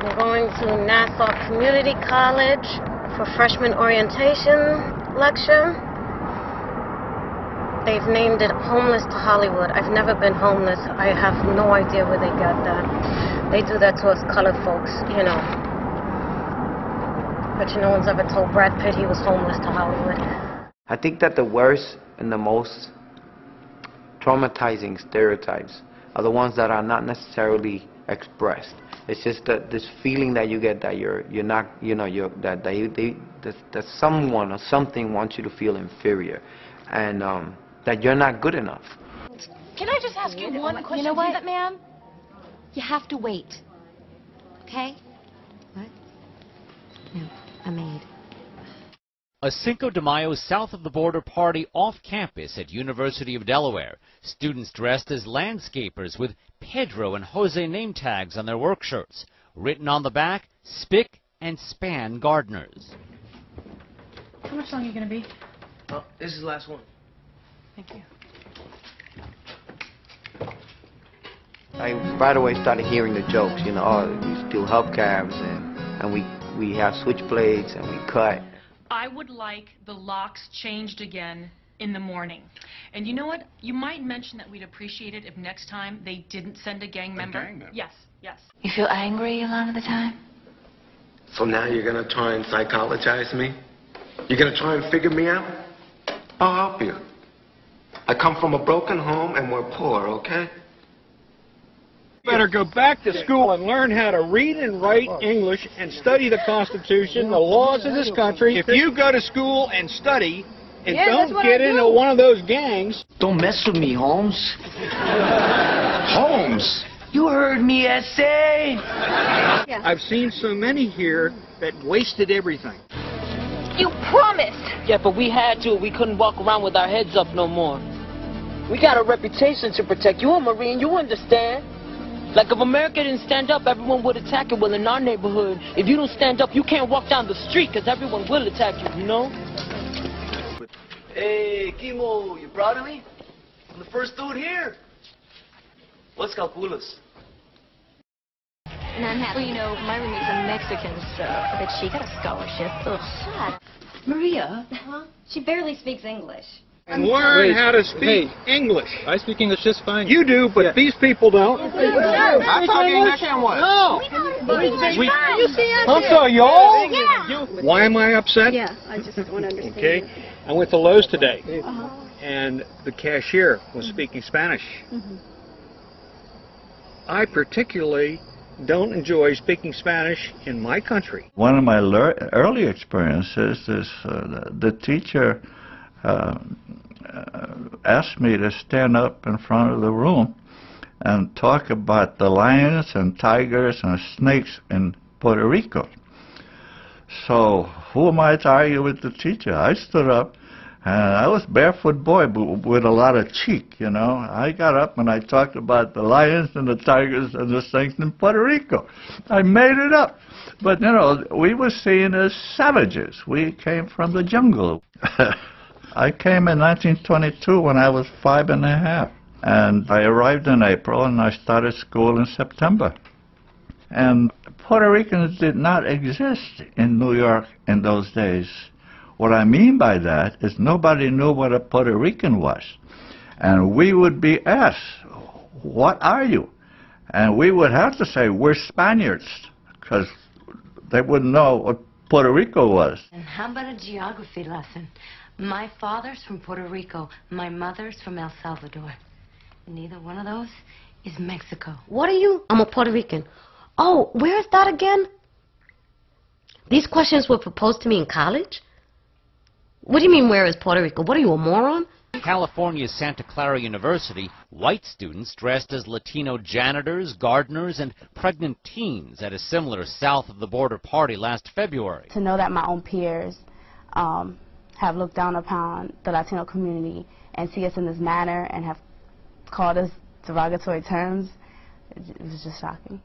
I'm going to Nassau Community College for freshman orientation lecture. They've named it Homeless to Hollywood. I've never been homeless. I have no idea where they got that. They do that to us colored folks, you know. Bet you no one's ever told Brad Pitt he was homeless to Hollywood. I think that the worst and the most traumatizing stereotypes are the ones that are not necessarily expressed. It's just that this feeling that you get that you're not, you know, that someone or something wants you to feel inferior, and that you're not good enough. Can I just ask you one question? You know what, ma'am? You have to wait. Okay? What? No, a maid. A Cinco de Mayo south-of-the-border party off campus at University of Delaware. Students dressed as landscapers with Pedro and Jose name tags on their work shirts. Written on the back, Spick and Span Gardeners. How much longer are you going to be? Oh, this is the last one. Thank you. I right away started hearing the jokes, you know, oh, we steal hubcaps and we have switchblades and we cut. I would like the locks changed again in the morning. And you know what? You might mention that we'd appreciate it if next time they didn't send a gang member. A gang member? Yes, yes. You feel angry a lot of the time? So now you're going to try and psychologize me? You're going to try and figure me out? I'll help you. I come from a broken home and we're poor, okay? You better go back to school and learn how to read and write English and study the Constitution, the laws of this country. If you go to school and study and don't get into one of those gangs... Don't mess with me, Holmes. Holmes, you heard me, S.A. I've seen so many here that wasted everything. You promised! Yeah, but we had to. We couldn't walk around with our heads up no more. We got a reputation to protect. You're a Marine, you understand. Like if America didn't stand up, everyone would attack it. Well, in our neighborhood, if you don't stand up, you can't walk down the street because everyone will attack you, you know? Hey, Kimo, you proud of me? I'm the first dude here. What's calculus? And I'm happy. Well, you know, my roommate's a Mexican, so but she got a scholarship. Ugh. Shut. Maria? Huh? She barely speaks English. And learn how to speak English. I speak English just fine. You do, but these people don't. I talk English and what? No. I'm sorry, y'all. Yeah. Why am I upset? Yeah, I just don't understand. Okay. I went to Lowe's today, and the cashier was speaking Spanish. I particularly don't enjoy speaking Spanish in my country. One of my early experiences is the teacher asked me to stand up in front of the room and talk about the lions and tigers and snakes in Puerto Rico. So who am I to argue with the teacher? I stood up, and I was a barefoot boy but with a lot of cheek, you know. I got up and I talked about the lions and the tigers and the snakes in Puerto Rico. I made it up. But, you know, we were seen as savages. We came from the jungle. I came in 1922 when I was 5 1/2. And I arrived in April and I started school in September. And Puerto Ricans did not exist in New York in those days. What I mean by that is nobody knew what a Puerto Rican was. And we would be asked, what are you? And we would have to say, we're Spaniards, because they wouldn't know what Puerto Rico was. And how about a geography lesson? My father's from Puerto Rico. My mother's from El Salvador. Neither one of those is Mexico. What are you? I'm a Puerto Rican. Oh, where is that again? These questions were proposed to me in college? What do you mean, where is Puerto Rico? What are you, a moron? California's Santa Clara University, white students dressed as Latino janitors, gardeners, and pregnant teens at a similar south-of-the-border party last February. To know that my own peers have looked down upon the Latino community and see us in this manner and have called us derogatory terms, it was just shocking.